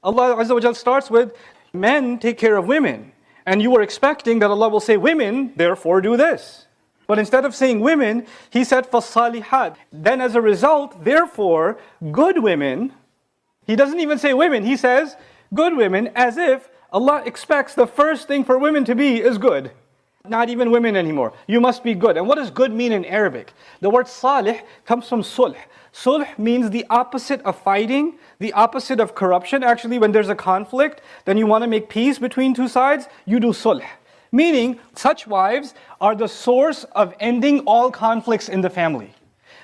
Allah Azza wa Jal starts with, men take care of women. And you were expecting that Allah will say, women, therefore do this. But instead of saying women, He said, فَالصَّالِحَاتِ. Then as a result, therefore, good women, He doesn't even say women, He says good women, as if Allah expects the first thing for women to be is good. Not even women anymore. You must be good. And what does good mean in Arabic? The word salih comes from sulh. Sulh means the opposite of fighting, the opposite of corruption. Actually, when there's a conflict, then you want to make peace between two sides, you do sulh. Meaning, such wives are the source of ending all conflicts in the family.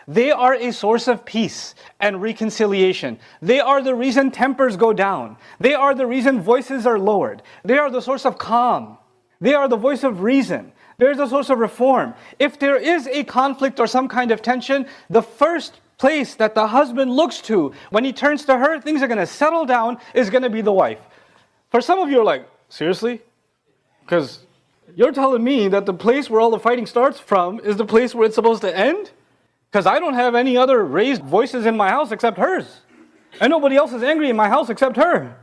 They are a source of peace and reconciliation. They are the reason tempers go down. They are the reason voices are lowered. They are the source of calm. They are the voice of reason. They're the source of reform. If there is a conflict or some kind of tension, the first place that the husband looks to when he turns to her, things are going to settle down, is going to be the wife. For some of you are like, seriously? Because you're telling me that the place where all the fighting starts from is the place where it's supposed to end? Because I don't have any other raised voices in my house except hers. And nobody else is angry in my house except her.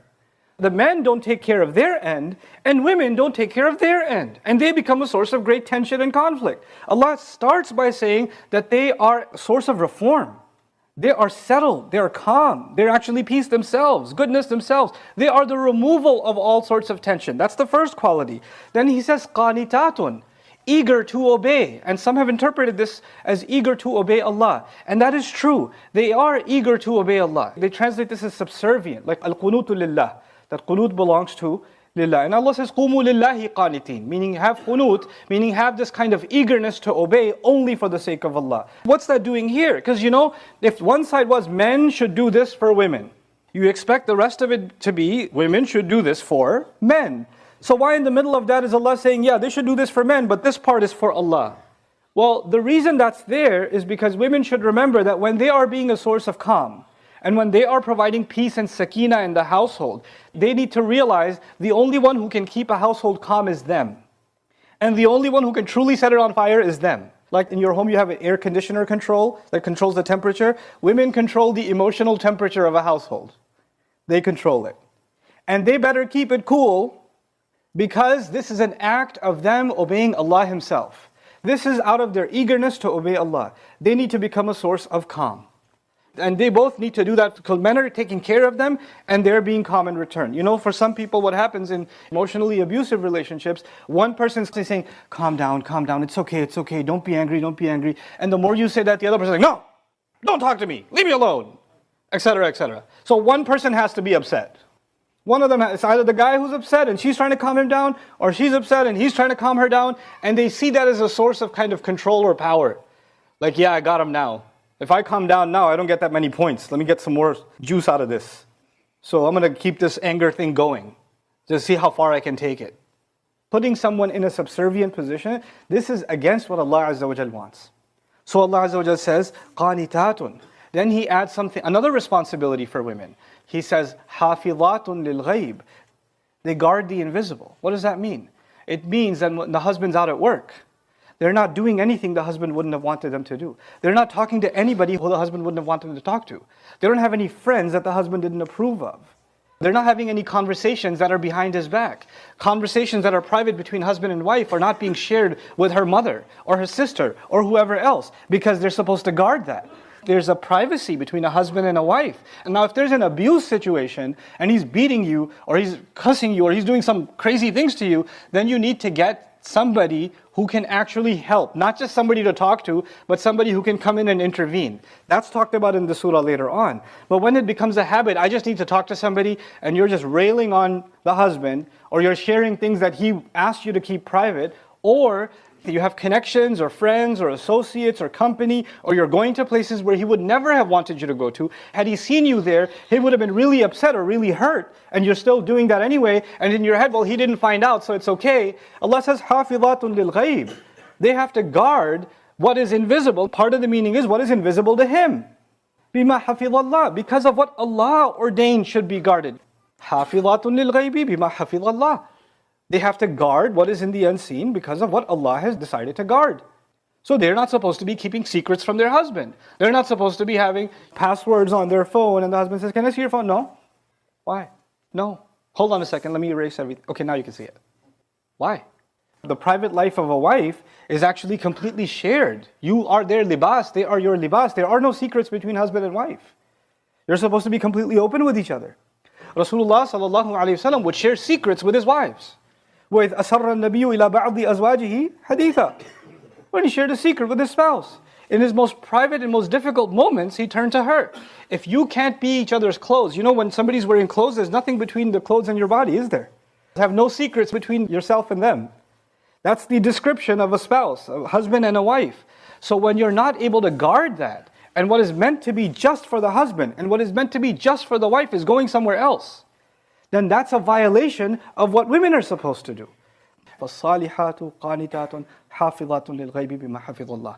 The men don't take care of their end, and women don't take care of their end. And they become a source of great tension and conflict. Allah starts by saying that they are a source of reform. They are settled, they are calm, they're actually peace themselves, goodness themselves. They are the removal of all sorts of tension. That's the first quality. Then He says, qanitatun, eager to obey. And some have interpreted this as eager to obey Allah. And that is true. They are eager to obey Allah. They translate this as subservient, like al-qunutu lillah. That qunut belongs to lillah. And Allah says, qumu lillahi qanitin, meaning have qunut, meaning have this kind of eagerness to obey only for the sake of Allah. What's that doing here? Because if one side was men should do this for women, you expect the rest of it to be women should do this for men. So why in the middle of that is Allah saying, yeah, they should do this for men, but this part is for Allah? Well, the reason that's there is because women should remember that when they are being a source of calm, and when they are providing peace and sakina in the household, they need to realize the only one who can keep a household calm is them. And the only one who can truly set it on fire is them. Like in your home you have an air conditioner control that controls the temperature. Women control the emotional temperature of a household. They control it. And they better keep it cool, because this is an act of them obeying Allah Himself. This is out of their eagerness to obey Allah. They need to become a source of calm. And they both need to do that because men are taking care of them and they're being calm in return. For some people what happens in emotionally abusive relationships, one person's saying, calm down, it's okay, don't be angry. And the more you say that, the other person's like, no, don't talk to me, leave me alone, etc., etc. So one person has to be upset. One of them, it's either the guy who's upset and she's trying to calm him down, or she's upset and he's trying to calm her down, and they see that as a source of kind of control or power. Like, yeah, I got him now. If I calm down now, I don't get that many points. Let me get some more juice out of this. So I'm going to keep this anger thing going. Just see how far I can take it. Putting someone in a subservient position, this is against what Allah Azza wa Jal wants. So Allah Azza wa Jal says, qanitatun. Then He adds another responsibility for women. He says, hafidhatun lil ghayb. They guard the invisible. What does that mean? It means that when the husband's out at work, they're not doing anything the husband wouldn't have wanted them to do. They're not talking to anybody who the husband wouldn't have wanted them to talk to. They don't have any friends that the husband didn't approve of. They're not having any conversations that are behind his back. Conversations that are private between husband and wife are not being shared with her mother or her sister or whoever else, because they're supposed to guard that. There's a privacy between a husband and a wife. And now if there's an abuse situation and he's beating you or he's cussing you or he's doing some crazy things to you, then you need to get somebody who can actually help. Not just somebody to talk to, but somebody who can come in and intervene. That's talked about in the surah later on. But when it becomes a habit, I just need to talk to somebody, and you're just railing on the husband, or you're sharing things that he asked you to keep private, or you have connections or friends or associates or company, or you're going to places where he would never have wanted you to go to. Had he seen you there, he would have been really upset or really hurt, and you're still doing that anyway, and in your head, well, he didn't find out, so it's okay. Allah says, hafidhatun lil ghayb. They have to guard what is invisible. Part of the meaning is what is invisible to him. Bima hafidhallah, because of what Allah ordained should be guarded. Hafidhatun lil ghaybi bima hafidhallah. They have to guard what is in the unseen because of what Allah has decided to guard. So they're not supposed to be keeping secrets from their husband. They're not supposed to be having passwords on their phone and the husband says, can I see your phone? No. Why? No. Hold on a second, let me erase everything. Okay, now you can see it. Why? The private life of a wife is actually completely shared. You are their libas, they are your libas. There are no secrets between husband and wife. You're supposed to be completely open with each other. Rasulullah sallallahu alayhi wasallam would share secrets with his wives. With asarra an-nabiyyu ila ba'di azwajihi haditha. When he shared a secret with his spouse. In his most private and most difficult moments, he turned to her. If you can't be each other's clothes, you know when somebody's wearing clothes, there's nothing between the clothes and your body, is there? Have no secrets between yourself and them. That's the description of a spouse, a husband and a wife. So when you're not able to guard that, and what is meant to be just for the husband, and what is meant to be just for the wife is going somewhere else, then that's a violation of what women are supposed to do. فَالصَّالِحَاتُ قَانِتَاتٌ حَافِظَاتٌ لِلْغَيْبِ بِمَا حَفِظَ اللَّهِ.